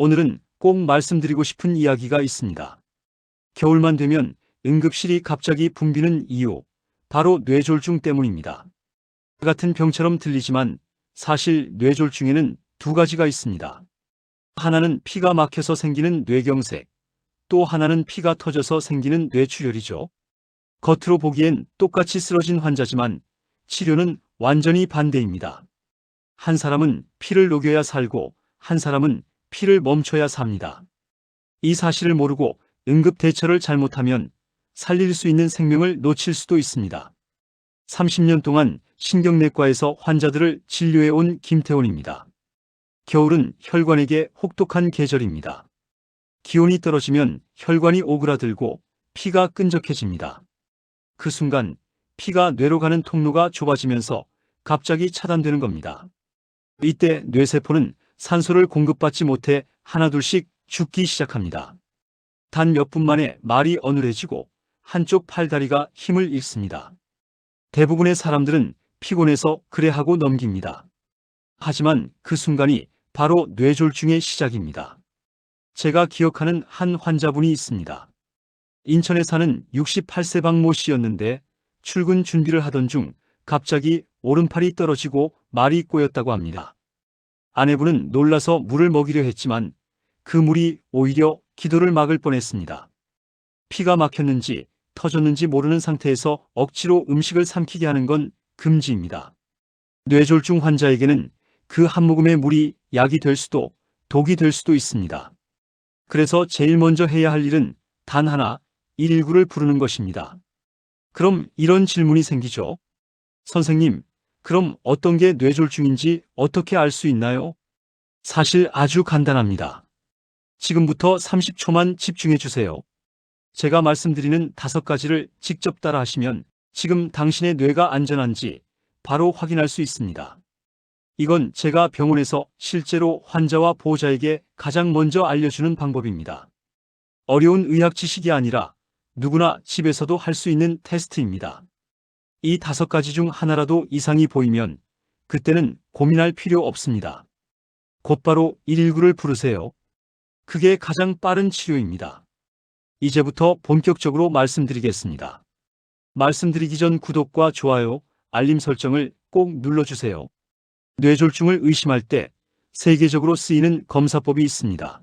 오늘은 꼭 말씀드리고 싶은 이야기가 있습니다. 겨울만 되면 응급실이 갑자기 붐비는 이유, 바로 뇌졸중 때문입니다. 같은 병처럼 들리지만 사실 뇌졸중에는 두 가지가 있습니다. 하나는 피가 막혀서 생기는 뇌경색, 또 하나는 피가 터져서 생기는 뇌출혈이죠. 겉으로 보기엔 똑같이 쓰러진 환자지만 치료는 완전히 반대입니다. 한 사람은 피를 녹여야 살고 한 사람은 피를 멈춰야 삽니다. 이 사실을 모르고 응급 대처를 잘못하면 살릴 수 있는 생명을 놓칠 수도 있습니다. 30년 동안 신경내과에서 환자들을 진료해온 김태훈입니다. 겨울은 혈관에게 혹독한 계절입니다. 기온이 떨어지면 혈관이 오그라들고 피가 끈적해집니다. 그 순간 피가 뇌로 가는 통로가 좁아지면서 갑자기 차단되는 겁니다. 이때 뇌세포는 산소를 공급받지 못해 하나둘씩 죽기 시작합니다. 단 몇 분 만에 말이 어눌해지고 한쪽 팔다리가 힘을 잃습니다. 대부분의 사람들은 피곤해서 그래 하고 넘깁니다. 하지만 그 순간이 바로 뇌졸중의 시작입니다. 제가 기억하는 한 환자분이 있습니다. 인천에 사는 68세 박모 씨였는데 출근 준비를 하던 중 갑자기 오른팔이 떨어지고 말이 꼬였다고 합니다. 아내분은 놀라서 물을 먹이려 했지만 그 물이 오히려 기도를 막을 뻔했습니다. 피가 막혔는지 터졌는지 모르는 상태에서 억지로 음식을 삼키게 하는 건 금지입니다. 뇌졸중 환자에게는 그 한 모금의 물이 약이 될 수도 독이 될 수도 있습니다. 그래서 제일 먼저 해야 할 일은 단 하나, 119를 부르는 것입니다. 그럼 이런 질문이 생기죠. 선생님, 그럼 어떤 게 뇌졸중인지 어떻게 알 수 있나요? 사실 아주 간단합니다. 지금부터 30초만 집중해 주세요. 제가 말씀드리는 5가지를 직접 따라 하시면 지금 당신의 뇌가 안전한지 바로 확인할 수 있습니다. 이건 제가 병원에서 실제로 환자와 보호자에게 가장 먼저 알려주는 방법입니다. 어려운 의학 지식이 아니라 누구나 집에서도 할 수 있는 테스트입니다. 이 5가지 중 하나라도 이상이 보이면 그때는 고민할 필요 없습니다. 곧바로 119를 부르세요. 그게 가장 빠른 치료입니다. 이제부터 본격적으로 말씀드리겠습니다. 말씀드리기 전 구독과 좋아요, 알림 설정을 꼭 눌러주세요. 뇌졸중을 의심할 때 세계적으로 쓰이는 검사법이 있습니다.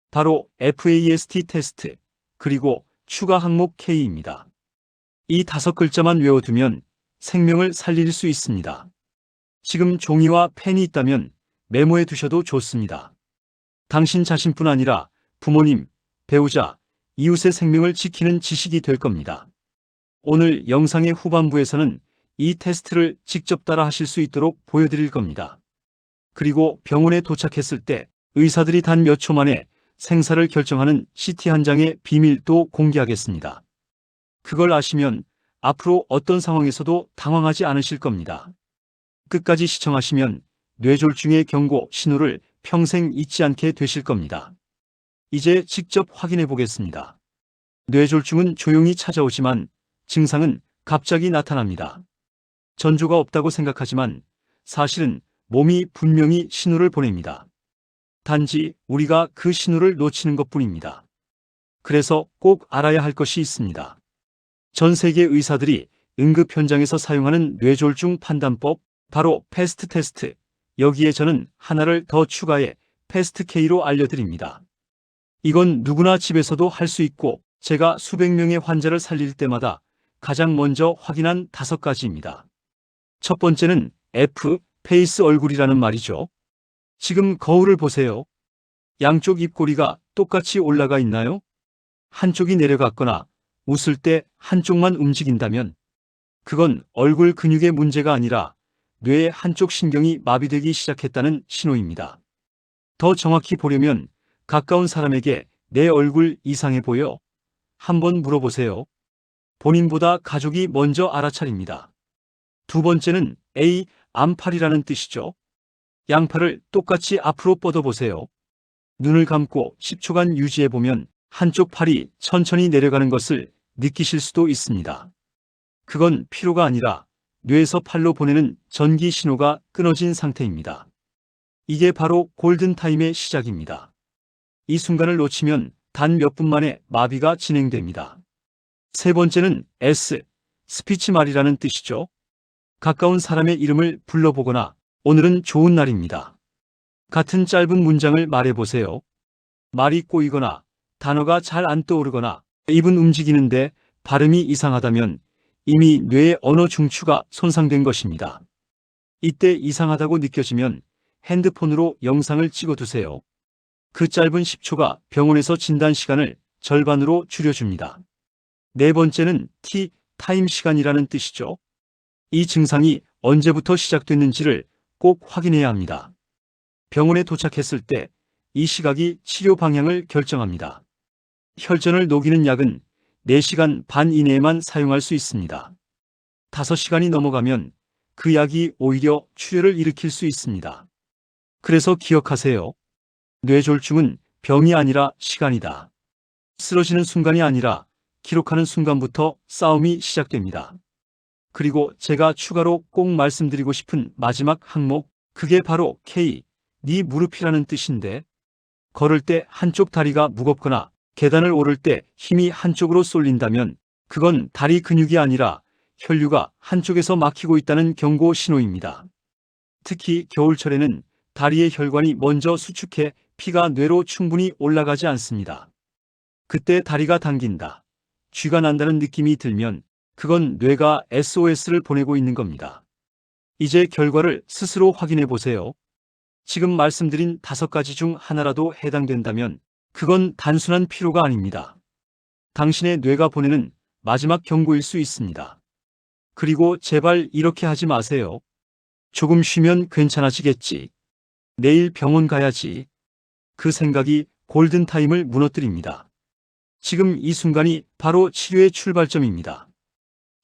바로 FAST 테스트, 그리고 추가 항목 K입니다. 이 5글자만 외워두면 생명을 살릴 수 있습니다. 지금 종이와 펜이 있다면 메모해 두셔도 좋습니다. 당신 자신뿐 아니라 부모님, 배우자, 이웃의 생명을 지키는 지식이 될 겁니다. 오늘 영상의 후반부에서는 이 테스트를 직접 따라 하실 수 있도록 보여드릴 겁니다. 그리고 병원에 도착했을 때 의사들이 단 몇 초 만에 생사를 결정하는 CT 한 장의 비밀도 공개하겠습니다. 그걸 아시면 앞으로 어떤 상황에서도 당황하지 않으실 겁니다. 끝까지 시청하시면 뇌졸중의 경고 신호를 평생 잊지 않게 되실 겁니다. 이제 직접 확인해 보겠습니다. 뇌졸중은 조용히 찾아오지만 증상은 갑자기 나타납니다. 전조가 없다고 생각하지만 사실은 몸이 분명히 신호를 보냅니다. 단지 우리가 그 신호를 놓치는 것뿐입니다. 그래서 꼭 알아야 할 것이 있습니다. 전 세계 의사들이 응급 현장에서 사용하는 뇌졸중 판단법, 바로 패스트 테스트. 여기에 저는 하나를 더 추가해 패스트 K로 알려드립니다. 이건 누구나 집에서도 할 수 있고 제가 수백 명의 환자를 살릴 때마다 가장 먼저 확인한 5가지입니다. 첫 번째는 F, 페이스 얼굴이라는 말이죠. 지금 거울을 보세요. 양쪽 입꼬리가 똑같이 올라가 있나요? 한쪽이 내려갔거나 웃을 때 한쪽만 움직인다면 그건 얼굴 근육의 문제가 아니라 뇌의 한쪽 신경이 마비되기 시작했다는 신호입니다. 더 정확히 보려면 가까운 사람에게 내 얼굴 이상해 보여? 한번 물어보세요. 본인보다 가족이 먼저 알아차립니다. 두 번째는 A, 암팔이라는 뜻이죠. 양팔을 똑같이 앞으로 뻗어보세요. 눈을 감고 10초간 유지해보면 한쪽 팔이 천천히 내려가는 것을 느끼실 수도 있습니다. 그건 피로가 아니라 뇌에서 팔로 보내는 전기 신호가 끊어진 상태입니다. 이게 바로 골든타임의 시작입니다. 이 순간을 놓치면 단 몇 분 만에 마비가 진행됩니다. 세 번째는 스피치 말이라는 뜻이죠. 가까운 사람의 이름을 불러보거나 오늘은 좋은 날입니다. 같은 짧은 문장을 말해보세요. 말이 꼬이거나 단어가 잘 안 떠오르거나 입은 움직이는데 발음이 이상하다면 이미 뇌의 언어 중추가 손상된 것입니다. 이때 이상하다고 느껴지면 핸드폰으로 영상을 찍어두세요. 그 짧은 10초가 병원에서 진단 시간을 절반으로 줄여줍니다. 네 번째는 타임 시간이라는 뜻이죠. 이 증상이 언제부터 시작됐는지를 꼭 확인해야 합니다. 병원에 도착했을 때 이 시각이 치료 방향을 결정합니다. 혈전을 녹이는 약은 4시간 반 이내에만 사용할 수 있습니다. 5시간이 넘어가면 그 약이 오히려 출혈을 일으킬 수 있습니다. 그래서 기억하세요. 뇌졸중은 병이 아니라 시간이다. 쓰러지는 순간이 아니라 기록하는 순간부터 싸움이 시작됩니다. 그리고 제가 추가로 꼭 말씀드리고 싶은 마지막 항목, 그게 바로 네 무릎이라는 뜻인데, 걸을 때 한쪽 다리가 무겁거나 계단을 오를 때 힘이 한쪽으로 쏠린다면 그건 다리 근육이 아니라 혈류가 한쪽에서 막히고 있다는 경고 신호입니다. 특히 겨울철에는 다리의 혈관이 먼저 수축해 피가 뇌로 충분히 올라가지 않습니다. 그때 다리가 당긴다, 쥐가 난다는 느낌이 들면 그건 뇌가 SOS를 보내고 있는 겁니다. 이제 결과를 스스로 확인해 보세요. 지금 말씀드린 5가지 중 하나라도 해당된다면 그건 단순한 피로가 아닙니다. 당신의 뇌가 보내는 마지막 경고일 수 있습니다. 그리고 제발 이렇게 하지 마세요. 조금 쉬면 괜찮아지겠지. 내일 병원 가야지. 그 생각이 골든타임을 무너뜨립니다. 지금 이 순간이 바로 치료의 출발점입니다.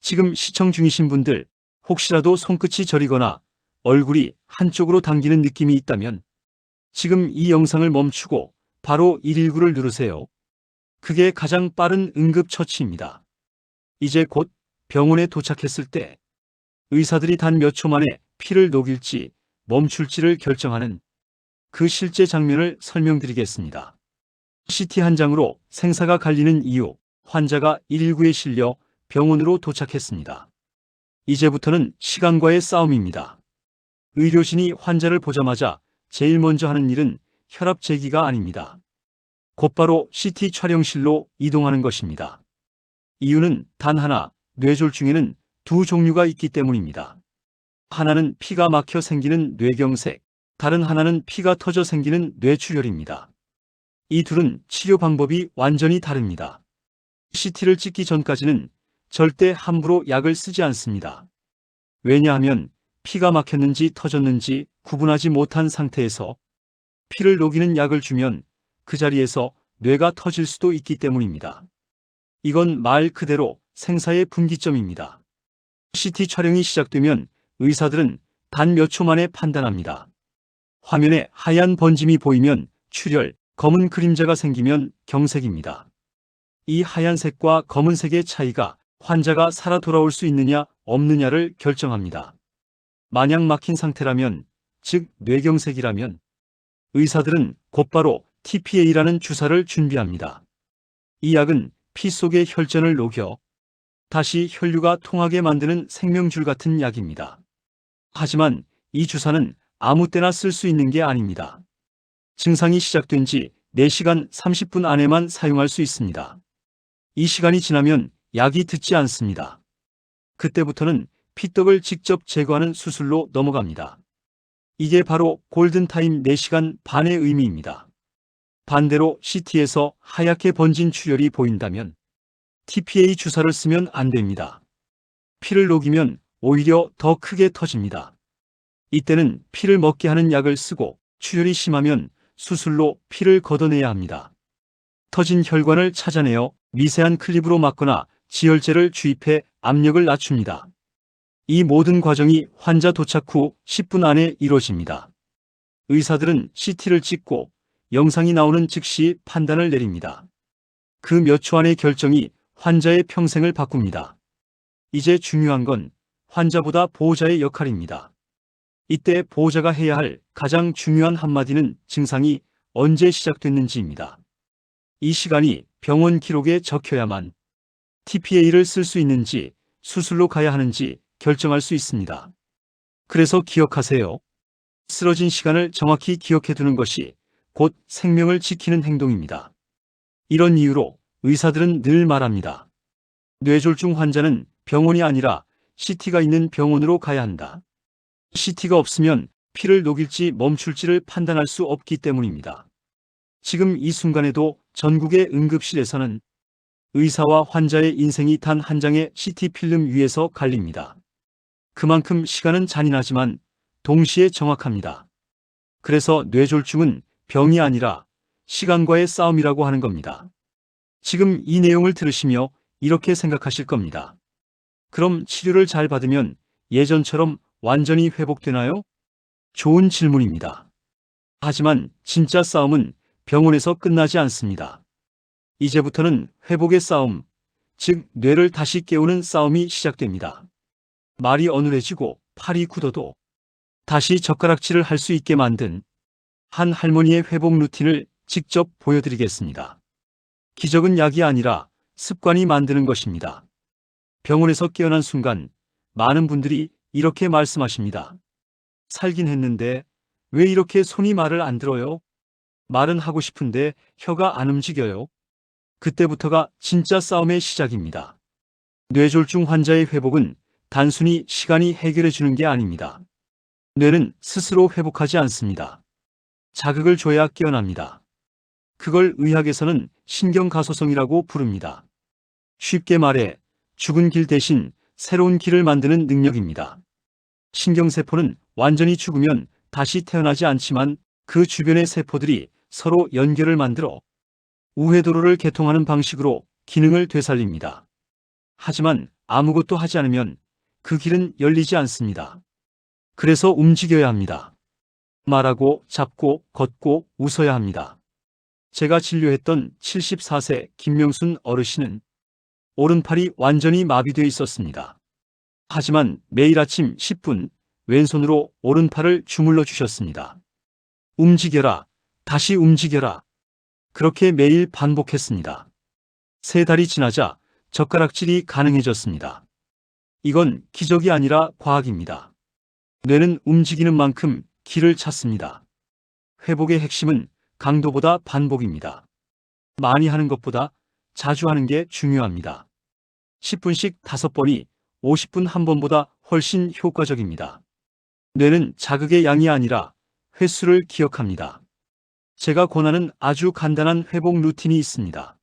지금 시청 중이신 분들, 혹시라도 손끝이 저리거나 얼굴이 한쪽으로 당기는 느낌이 있다면 지금 이 영상을 멈추고 바로 119를 누르세요. 그게 가장 빠른 응급처치입니다. 이제 곧 병원에 도착했을 때 의사들이 단 몇 초 만에 피를 녹일지 멈출지를 결정하는 그 실제 장면을 설명드리겠습니다. CT 한 장으로 생사가 갈리는 이유, 환자가 119에 실려 병원으로 도착했습니다. 이제부터는 시간과의 싸움입니다. 의료진이 환자를 보자마자 제일 먼저 하는 일은 혈압 재기가 아닙니다. 곧바로 CT 촬영실로 이동하는 것입니다. 이유는 단 하나, 뇌졸중에는 두 종류가 있기 때문입니다. 하나는 피가 막혀 생기는 뇌경색, 다른 하나는 피가 터져 생기는 뇌출혈입니다. 이 둘은 치료 방법이 완전히 다릅니다. CT를 찍기 전까지는 절대 함부로 약을 쓰지 않습니다. 왜냐하면 피가 막혔는지 터졌는지 구분하지 못한 상태에서 피를 녹이는 약을 주면 그 자리에서 뇌가 터질 수도 있기 때문입니다. 이건 말 그대로 생사의 분기점입니다. CT 촬영이 시작되면 의사들은 단 몇 초 만에 판단합니다. 화면에 하얀 번짐이 보이면 출혈, 검은 그림자가 생기면 경색입니다. 이 하얀색과 검은색의 차이가 환자가 살아 돌아올 수 있느냐 없느냐를 결정합니다. 만약 막힌 상태라면, 즉 뇌경색이라면 의사들은 곧바로 TPA라는 주사를 준비합니다. 이 약은 피 속의 혈전을 녹여 다시 혈류가 통하게 만드는 생명줄 같은 약입니다. 하지만 이 주사는 아무 때나 쓸 수 있는 게 아닙니다. 증상이 시작된 지 4시간 30분 안에만 사용할 수 있습니다. 이 시간이 지나면 약이 듣지 않습니다. 그때부터는 피떡을 직접 제거하는 수술로 넘어갑니다. 이게 바로 골든타임 4시간 반의 의미입니다. 반대로 CT에서 하얗게 번진 출혈이 보인다면 TPA 주사를 쓰면 안 됩니다. 피를 녹이면 오히려 더 크게 터집니다. 이때는 피를 먹게 하는 약을 쓰고 출혈이 심하면 수술로 피를 걷어내야 합니다. 터진 혈관을 찾아내어 미세한 클립으로 막거나 지혈제를 주입해 압력을 낮춥니다. 이 모든 과정이 환자 도착 후 10분 안에 이루어집니다. 의사들은 CT를 찍고 영상이 나오는 즉시 판단을 내립니다. 그 몇 초 안의 결정이 환자의 평생을 바꿉니다. 이제 중요한 건 환자보다 보호자의 역할입니다. 이때 보호자가 해야 할 가장 중요한 한마디는 증상이 언제 시작됐는지입니다. 이 시간이 병원 기록에 적혀야만 TPA를 쓸 수 있는지 수술로 가야 하는지 결정할 수 있습니다. 그래서 기억하세요. 쓰러진 시간을 정확히 기억해 두는 것이 곧 생명을 지키는 행동입니다. 이런 이유로 의사들은 늘 말합니다. 뇌졸중 환자는 병원이 아니라 CT가 있는 병원으로 가야 한다. CT가 없으면 피를 녹일지 멈출지를 판단할 수 없기 때문입니다. 지금 이 순간에도 전국의 응급실에서는 의사와 환자의 인생이 단 한 장의 CT 필름 위에서 갈립니다. 그만큼 시간은 잔인하지만 동시에 정확합니다. 그래서 뇌졸중은 병이 아니라 시간과의 싸움이라고 하는 겁니다. 지금 이 내용을 들으시며 이렇게 생각하실 겁니다. 그럼 치료를 잘 받으면 예전처럼 완전히 회복되나요? 좋은 질문입니다. 하지만 진짜 싸움은 병원에서 끝나지 않습니다. 이제부터는 회복의 싸움, 즉 뇌를 다시 깨우는 싸움이 시작됩니다. 말이 어눌해지고 팔이 굳어도 다시 젓가락질을 할 수 있게 만든 한 할머니의 회복 루틴을 직접 보여드리겠습니다. 기적은 약이 아니라 습관이 만드는 것입니다. 병원에서 깨어난 순간 많은 분들이 이렇게 말씀하십니다. 살긴 했는데 왜 이렇게 손이 말을 안 들어요? 말은 하고 싶은데 혀가 안 움직여요. 그때부터가 진짜 싸움의 시작입니다. 뇌졸중 환자의 회복은 단순히 시간이 해결해 주는 게 아닙니다. 뇌는 스스로 회복하지 않습니다. 자극을 줘야 깨어납니다. 그걸 의학에서는 신경가소성이라고 부릅니다. 쉽게 말해 죽은 길 대신 새로운 길을 만드는 능력입니다. 신경세포는 완전히 죽으면 다시 태어나지 않지만 그 주변의 세포들이 서로 연결을 만들어 우회도로를 개통하는 방식으로 기능을 되살립니다. 하지만 아무것도 하지 않으면 그 길은 열리지 않습니다. 그래서 움직여야 합니다. 말하고 잡고 걷고 웃어야 합니다. 제가 진료했던 74세 김명순 어르신은 오른팔이 완전히 마비되어 있었습니다. 하지만 매일 아침 10분 왼손으로 오른팔을 주물러 주셨습니다. 움직여라, 다시 움직여라. 그렇게 매일 반복했습니다. 3달이 지나자 젓가락질이 가능해졌습니다. 이건 기적이 아니라 과학입니다. 뇌는 움직이는 만큼 길을 찾습니다. 회복의 핵심은 강도보다 반복입니다. 많이 하는 것보다 자주 하는 게 중요합니다. 10분씩 5번이 50분 한 번보다 훨씬 효과적입니다. 뇌는 자극의 양이 아니라 횟수를 기억합니다. 제가 권하는 아주 간단한 회복 루틴이 있습니다.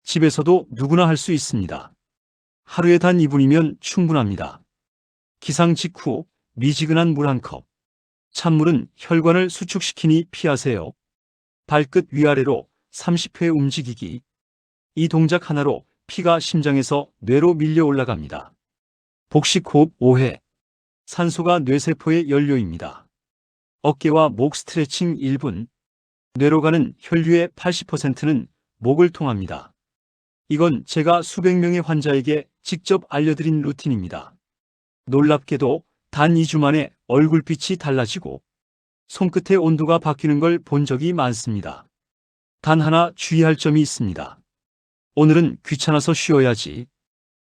집에서도 누구나 할 수 있습니다. 하루에 단 2분이면 충분합니다. 기상 직후 미지근한 물 1컵. 찬물은 혈관을 수축시키니 피하세요. 발끝 위아래로 30회 움직이기. 이 동작 하나로 피가 심장에서 뇌로 밀려 올라갑니다. 복식호흡 5회. 산소가 뇌세포의 연료입니다. 어깨와 목 스트레칭 1분. 뇌로 가는 혈류의 80%는 목을 통합니다. 이건 제가 수백 명의 환자에게 직접 알려드린 루틴입니다. 놀랍게도 단 2주 만에 얼굴빛이 달라지고 손끝의 온도가 바뀌는 걸 본 적이 많습니다. 단 하나 주의할 점이 있습니다. 오늘은 귀찮아서 쉬어야지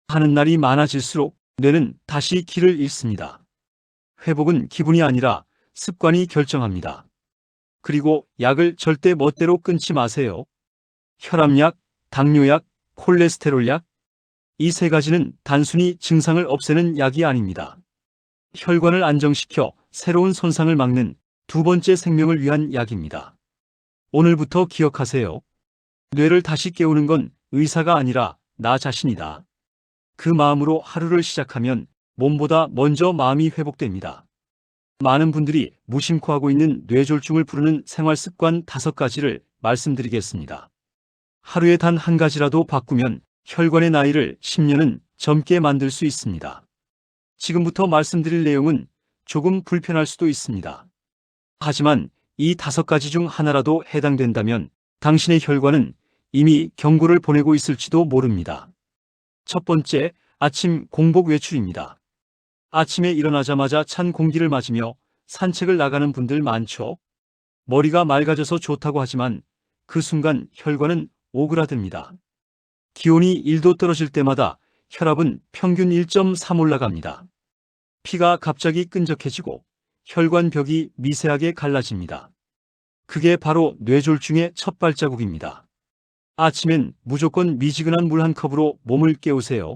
하는 날이 많아질수록 뇌는 다시 길을 잃습니다. 회복은 기분이 아니라 습관이 결정합니다. 그리고 약을 절대 멋대로 끊지 마세요. 혈압약, 당뇨약, 콜레스테롤약. 이 3가지는 단순히 증상을 없애는 약이 아닙니다. 혈관을 안정시켜 새로운 손상을 막는 2번째 생명을 위한 약입니다. 오늘부터 기억하세요. 뇌를 다시 깨우는 건 의사가 아니라 나 자신이다. 그 마음으로 하루를 시작하면 몸보다 먼저 마음이 회복됩니다. 많은 분들이 무심코 하고 있는 뇌졸중을 부르는 생활 습관 5가지를 말씀드리겠습니다. 하루에 단 한 가지라도 바꾸면 혈관의 나이를 10년은 젊게 만들 수 있습니다. 지금부터 말씀드릴 내용은 조금 불편할 수도 있습니다. 하지만 이 5가지 중 하나라도 해당된다면 당신의 혈관은 이미 경고를 보내고 있을지도 모릅니다. 첫 번째, 아침 공복 외출입니다. 아침에 일어나자마자 찬 공기를 맞으며 산책을 나가는 분들 많죠? 머리가 맑아져서 좋다고 하지만 그 순간 혈관은 오그라듭니다. 기온이 1도 떨어질 때마다 혈압은 평균 1.3 올라갑니다. 피가 갑자기 끈적해지고 혈관벽이 미세하게 갈라집니다. 그게 바로 뇌졸중의 첫 발자국입니다. 아침엔 무조건 미지근한 물 한 컵으로 몸을 깨우세요.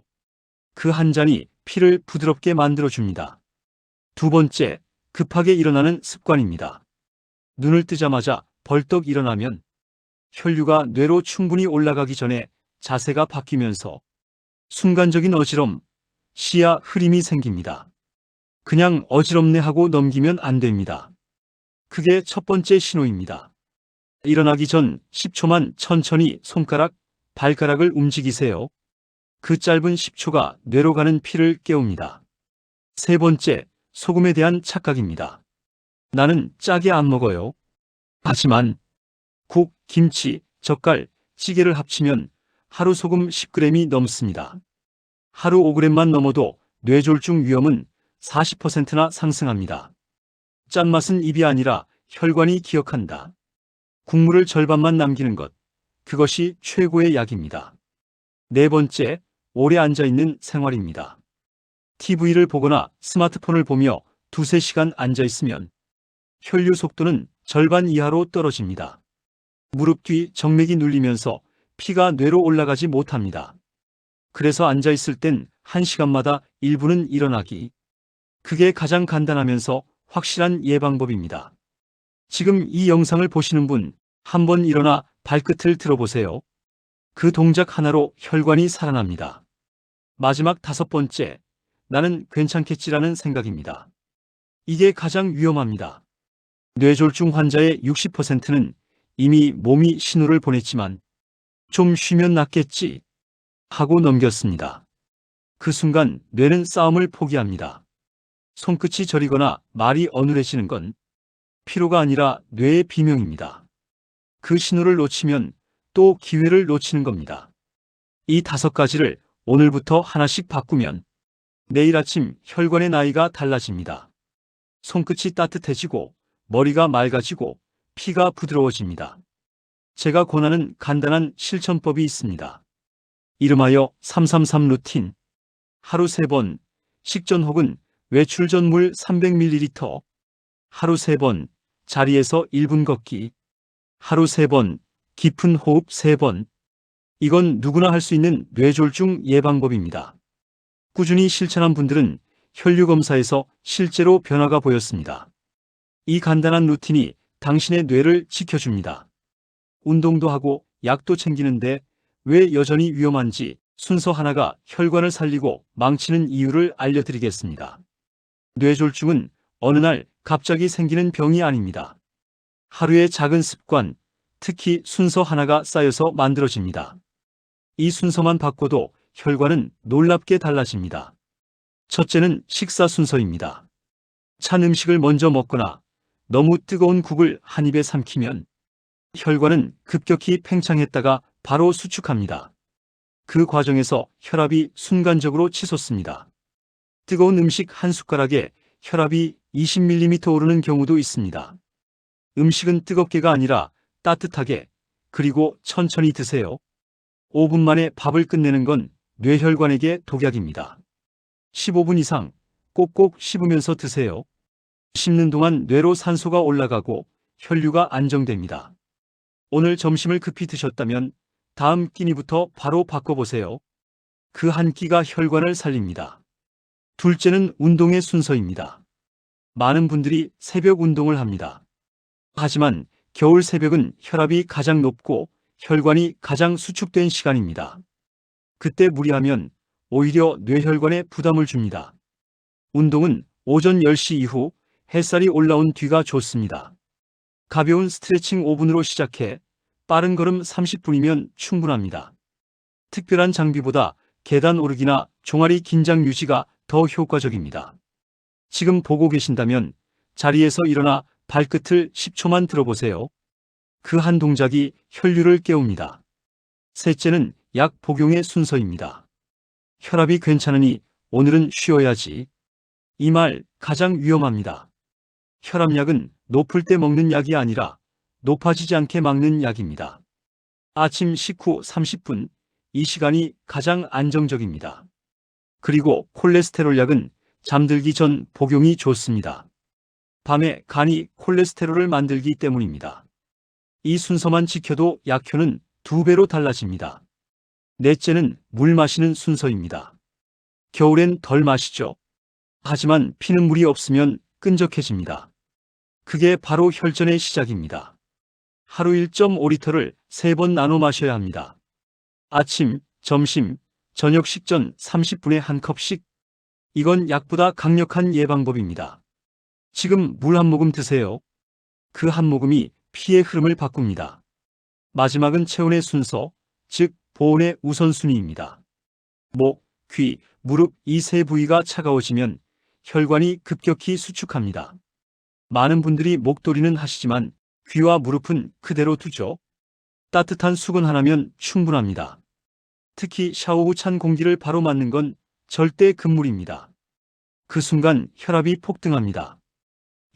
그 한 잔이 피를 부드럽게 만들어줍니다. 두 번째, 급하게 일어나는 습관입니다. 눈을 뜨자마자 벌떡 일어나면 혈류가 뇌로 충분히 올라가기 전에 자세가 바뀌면서 순간적인 어지럼, 시야 흐림이 생깁니다. 그냥 어지럽네 하고 넘기면 안 됩니다. 그게 첫 번째 신호입니다. 일어나기 전 10초만 천천히 손가락, 발가락을 움직이세요. 그 짧은 10초가 뇌로 가는 피를 깨웁니다. 세 번째, 소금에 대한 착각입니다. 나는 짜게 안 먹어요. 하지만 국, 김치, 젓갈, 찌개를 합치면 하루 소금 10g이 넘습니다. 하루 5g만 넘어도 뇌졸중 위험은 40%나 상승합니다. 짠맛은 입이 아니라 혈관이 기억한다. 국물을 절반만 남기는 것, 그것이 최고의 약입니다. 네 번째, 오래 앉아있는 생활입니다. TV를 보거나 스마트폰을 보며 두세 시간 앉아있으면 혈류 속도는 절반 이하로 떨어집니다. 무릎 뒤 정맥이 눌리면서 피가 뇌로 올라가지 못합니다. 그래서 앉아있을 땐 1시간마다 1분은 일어나기. 그게 가장 간단하면서 확실한 예방법입니다. 지금 이 영상을 보시는 분, 한번 일어나 발끝을 들어보세요. 그 동작 하나로 혈관이 살아납니다. 마지막 다섯 번째, 나는 괜찮겠지라는 생각입니다. 이게 가장 위험합니다. 뇌졸중 환자의 60%는 이미 몸이 신호를 보냈지만 좀 쉬면 낫겠지 하고 넘겼습니다. 그 순간 뇌는 싸움을 포기합니다. 손끝이 저리거나 말이 어눌해지는 건 피로가 아니라 뇌의 비명입니다. 그 신호를 놓치면 또 기회를 놓치는 겁니다. 이 5가지를 오늘부터 하나씩 바꾸면 내일 아침 혈관의 나이가 달라집니다. 손끝이 따뜻해지고 머리가 맑아지고 피가 부드러워집니다. 제가 권하는 간단한 실천법이 있습니다. 이름하여 333 루틴. 하루 3번, 식전 혹은 외출 전 물 300ml. 하루 3번, 자리에서 1분 걷기. 하루 3번, 깊은 호흡 3번. 이건 누구나 할 수 있는 뇌졸중 예방법입니다. 꾸준히 실천한 분들은 혈류 검사에서 실제로 변화가 보였습니다. 이 간단한 루틴이 당신의 뇌를 지켜줍니다. 운동도 하고 약도 챙기는데 왜 여전히 위험한지 순서 하나가 혈관을 살리고 망치는 이유를 알려드리겠습니다. 뇌졸중은 어느 날 갑자기 생기는 병이 아닙니다. 하루의 작은 습관, 특히 순서 하나가 쌓여서 만들어집니다. 이 순서만 바꿔도 혈관은 놀랍게 달라집니다. 첫째는 식사 순서입니다. 찬 음식을 먼저 먹거나 너무 뜨거운 국을 한 입에 삼키면 혈관은 급격히 팽창했다가 바로 수축합니다. 그 과정에서 혈압이 순간적으로 치솟습니다. 뜨거운 음식 한 숟가락에 혈압이 20mm 오르는 경우도 있습니다. 음식은 뜨겁게가 아니라 따뜻하게, 그리고 천천히 드세요. 5분 만에 밥을 끝내는 건 뇌혈관에게 독약입니다. 15분 이상 꼭꼭 씹으면서 드세요. 씹는 동안 뇌로 산소가 올라가고 혈류가 안정됩니다. 오늘 점심을 급히 드셨다면 다음 끼니부터 바로 바꿔보세요. 그 한 끼가 혈관을 살립니다. 둘째는 운동의 순서입니다. 많은 분들이 새벽 운동을 합니다. 하지만 겨울 새벽은 혈압이 가장 높고 혈관이 가장 수축된 시간입니다. 그때 무리하면 오히려 뇌혈관에 부담을 줍니다. 운동은 오전 10시 이후 햇살이 올라온 뒤가 좋습니다. 가벼운 스트레칭 5분으로 시작해 빠른 걸음 30분이면 충분합니다. 특별한 장비보다 계단 오르기나 종아리 긴장 유지가 더 효과적입니다. 지금 보고 계신다면 자리에서 일어나 발끝을 10초만 들어보세요. 그 한 동작이 혈류를 깨웁니다. 셋째는 약 복용의 순서입니다. 혈압이 괜찮으니 오늘은 쉬어야지. 이 말 가장 위험합니다. 혈압약은 높을 때 먹는 약이 아니라 높아지지 않게 막는 약입니다. 아침 식후 30분, 이 시간이 가장 안정적입니다. 그리고 콜레스테롤 약은 잠들기 전 복용이 좋습니다. 밤에 간이 콜레스테롤을 만들기 때문입니다. 이 순서만 지켜도 약효는 2배로 달라집니다. 넷째는 물 마시는 순서입니다. 겨울엔 덜 마시죠. 하지만 피는 물이 없으면 끈적해집니다. 그게 바로 혈전의 시작입니다. 하루 1.5리터를 3번 나눠 마셔야 합니다. 아침, 점심, 저녁 식전 30분에 한 컵씩. 이건 약보다 강력한 예방법입니다. 지금 물 한 모금 드세요. 그 한 모금이 피의 흐름을 바꿉니다. 마지막은 체온의 순서, 즉 보온의 우선순위입니다. 목, 귀, 무릎 이 세 부위가 차가워지면 혈관이 급격히 수축합니다. 많은 분들이 목도리는 하시지만 귀와 무릎은 그대로 두죠. 따뜻한 수건 하나면 충분합니다. 특히 샤워 후 찬 공기를 바로 맞는 건 절대 금물입니다. 그 순간 혈압이 폭등합니다.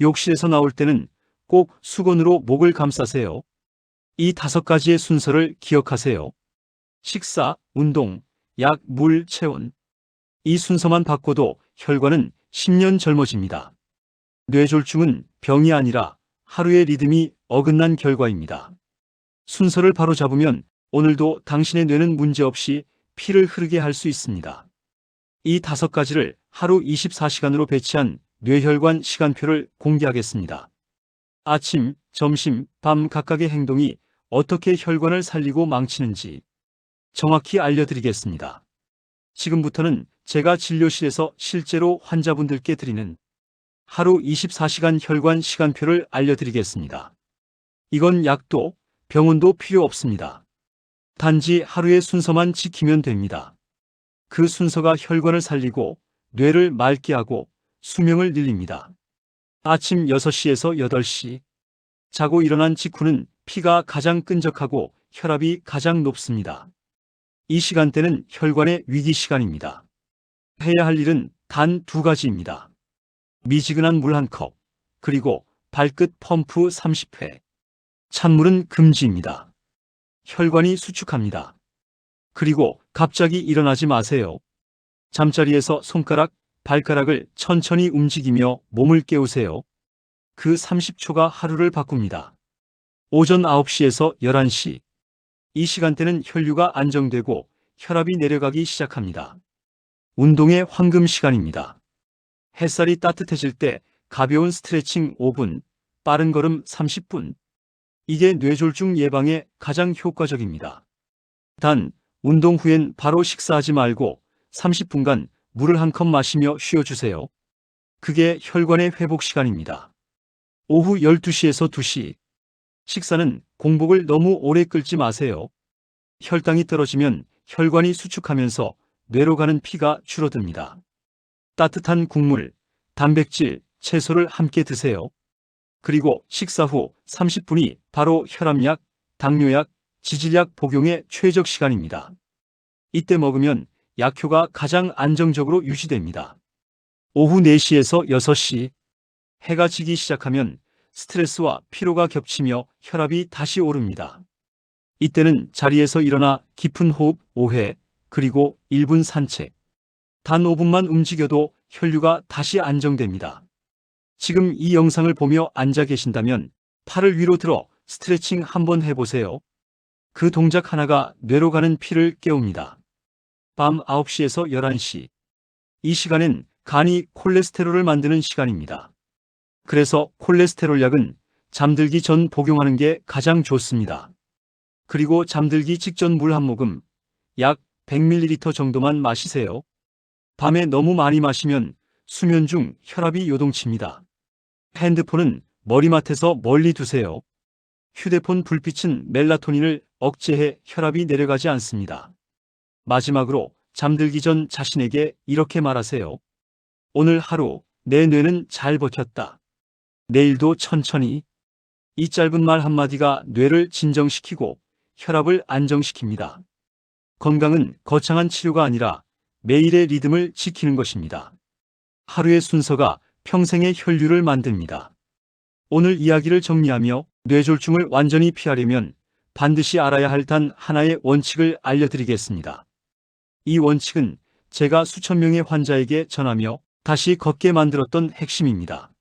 욕실에서 나올 때는 꼭 수건으로 목을 감싸세요. 이 5가지의 순서를 기억하세요. 식사, 운동, 약, 물, 체온. 이 순서만 바꿔도 혈관은 10년 젊어집니다. 뇌졸중은 병이 아니라 하루의 리듬이 어긋난 결과입니다. 순서를 바로 잡으면 오늘도 당신의 뇌는 문제없이 피를 흐르게 할 수 있습니다. 이 5가지를 하루 24시간으로 배치한 뇌혈관 시간표를 공개하겠습니다. 아침, 점심, 밤 각각의 행동이 어떻게 혈관을 살리고 망치는지 정확히 알려드리겠습니다. 지금부터는 제가 진료실에서 실제로 환자분들께 드리는 하루 24시간 혈관 시간표를 알려드리겠습니다. 이건 약도 병원도 필요 없습니다. 단지 하루의 순서만 지키면 됩니다. 그 순서가 혈관을 살리고 뇌를 맑게 하고 수명을 늘립니다. 아침 6시에서 8시. 자고 일어난 직후는 피가 가장 끈적하고 혈압이 가장 높습니다. 이 시간대는 혈관의 위기 시간입니다. 해야 할 일은 단 2가지입니다. 미지근한 물 1컵, 그리고 발끝 펌프 30회. 찬물은 금지입니다. 혈관이 수축합니다. 그리고 갑자기 일어나지 마세요. 잠자리에서 손가락, 발가락을 천천히 움직이며 몸을 깨우세요. 그 30초가 하루를 바꿉니다. 오전 9시에서 11시. 이 시간대는 혈류가 안정되고 혈압이 내려가기 시작합니다. 운동의 황금 시간입니다. 햇살이 따뜻해질 때 가벼운 스트레칭 5분, 빠른 걸음 30분. 이게 뇌졸중 예방에 가장 효과적입니다. 단, 운동 후엔 바로 식사하지 말고 30분간 물을 1컵 마시며 쉬어주세요. 그게 혈관의 회복 시간입니다. 오후 12시에서 2시. 식사는 공복을 너무 오래 끓지 마세요. 혈당이 떨어지면 혈관이 수축하면서 뇌로 가는 피가 줄어듭니다. 따뜻한 국물, 단백질, 채소를 함께 드세요. 그리고 식사 후 30분이 바로 혈압약, 당뇨약, 지질약 복용의 최적 시간입니다. 이때 먹으면 약효가 가장 안정적으로 유지됩니다. 오후 4시에서 6시. 해가 지기 시작하면 스트레스와 피로가 겹치며 혈압이 다시 오릅니다. 이때는 자리에서 일어나 깊은 호흡 5회, 그리고 1분 산책. 단 5분만 움직여도 혈류가 다시 안정됩니다. 지금 이 영상을 보며 앉아 계신다면 팔을 위로 들어 스트레칭 한번 해보세요. 그 동작 하나가 뇌로 가는 피를 깨웁니다. 밤 9시에서 11시. 이 시간엔 간이 콜레스테롤을 만드는 시간입니다. 그래서 콜레스테롤 약은 잠들기 전 복용하는 게 가장 좋습니다. 그리고 잠들기 직전 물 한 모금, 약 100ml 정도만 마시세요. 밤에 너무 많이 마시면 수면 중 혈압이 요동칩니다. 핸드폰은 머리맡에서 멀리 두세요. 휴대폰 불빛은 멜라토닌을 억제해 혈압이 내려가지 않습니다. 마지막으로 잠들기 전 자신에게 이렇게 말하세요. 오늘 하루 내 뇌는 잘 버텼다. 내일도 천천히. 이 짧은 말 한마디가 뇌를 진정시키고 혈압을 안정시킵니다. 건강은 거창한 치료가 아니라 매일의 리듬을 지키는 것입니다. 하루의 순서가 평생의 혈류를 만듭니다. 오늘 이야기를 정리하며 뇌졸중을 완전히 피하려면 반드시 알아야 할 단 하나의 원칙을 알려드리겠습니다. 이 원칙은 제가 수천 명의 환자에게 전하며 다시 걷게 만들었던 핵심입니다.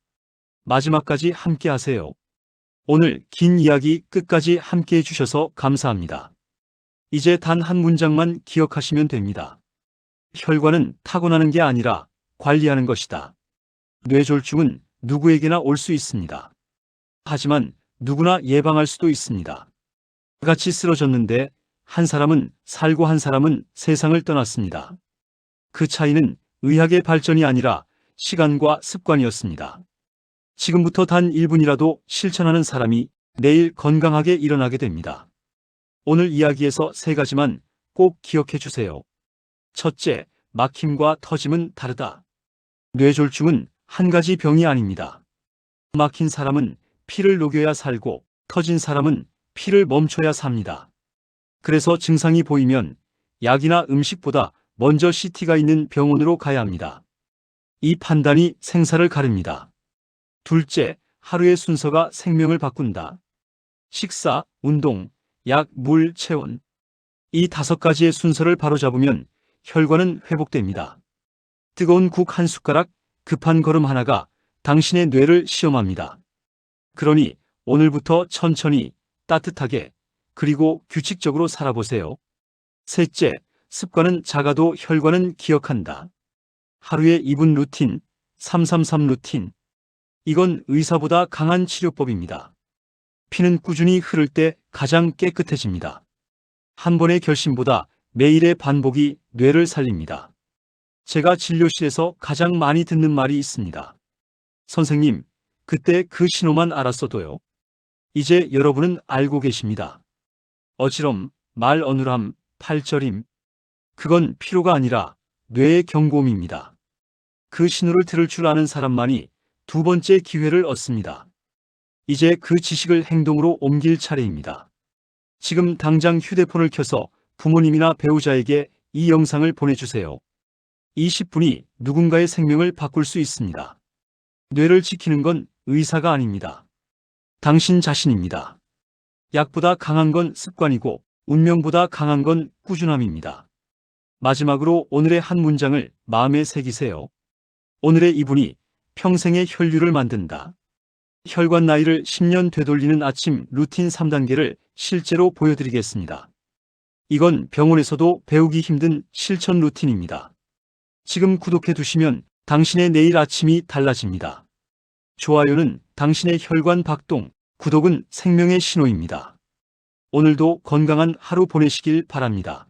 마지막까지 함께 하세요. 오늘 긴 이야기 끝까지 함께 해주셔서 감사합니다. 이제 단 한 문장만 기억하시면 됩니다. 혈관은 타고나는 게 아니라 관리하는 것이다. 뇌졸중은 누구에게나 올 수 있습니다. 하지만 누구나 예방할 수도 있습니다. 같이 쓰러졌는데 한 사람은 살고 한 사람은 세상을 떠났습니다. 그 차이는 의학의 발전이 아니라 시간과 습관이었습니다. 지금부터 단 1분이라도 실천하는 사람이 내일 건강하게 일어나게 됩니다. 오늘 이야기에서 3가지만 꼭 기억해 주세요. 첫째, 막힘과 터짐은 다르다. 뇌졸중은 한 가지 병이 아닙니다. 막힌 사람은 피를 녹여야 살고 터진 사람은 피를 멈춰야 삽니다. 그래서 증상이 보이면 약이나 음식보다 먼저 CT가 있는 병원으로 가야 합니다. 이 판단이 생사를 가릅니다. 둘째, 하루의 순서가 생명을 바꾼다. 식사, 운동, 약, 물, 체온. 이 5가지의 순서를 바로잡으면 혈관은 회복됩니다. 뜨거운 국 한 숟가락, 급한 걸음 하나가 당신의 뇌를 시험합니다. 그러니 오늘부터 천천히, 따뜻하게, 그리고 규칙적으로 살아보세요. 셋째, 습관은 작아도 혈관은 기억한다. 하루에 2분 루틴, 333 루틴. 이건 의사보다 강한 치료법입니다. 피는 꾸준히 흐를 때 가장 깨끗해집니다. 한 번의 결심보다 매일의 반복이 뇌를 살립니다. 제가 진료실에서 가장 많이 듣는 말이 있습니다. 선생님, 그때 그 신호만 알았어도요. 이제 여러분은 알고 계십니다. 어지럼, 말 어눌함, 팔저림. 그건 피로가 아니라 뇌의 경고음입니다. 그 신호를 들을 줄 아는 사람만이 2번째 기회를 얻습니다. 이제 그 지식을 행동으로 옮길 차례입니다. 지금 당장 휴대폰을 켜서 부모님이나 배우자에게 이 영상을 보내주세요. 20분이 누군가의 생명을 바꿀 수 있습니다. 뇌를 지키는 건 의사가 아닙니다. 당신 자신입니다. 약보다 강한 건 습관이고 운명보다 강한 건 꾸준함입니다. 마지막으로 오늘의 한 문장을 마음에 새기세요. 오늘의 2분이 평생의 혈류를 만든다. 혈관 나이를 10년 되돌리는 아침 루틴 3단계를 실제로 보여드리겠습니다. 이건 병원에서도 배우기 힘든 실천 루틴입니다. 지금 구독해 두시면 당신의 내일 아침이 달라집니다. 좋아요는 당신의 혈관 박동, 구독은 생명의 신호입니다. 오늘도 건강한 하루 보내시길 바랍니다.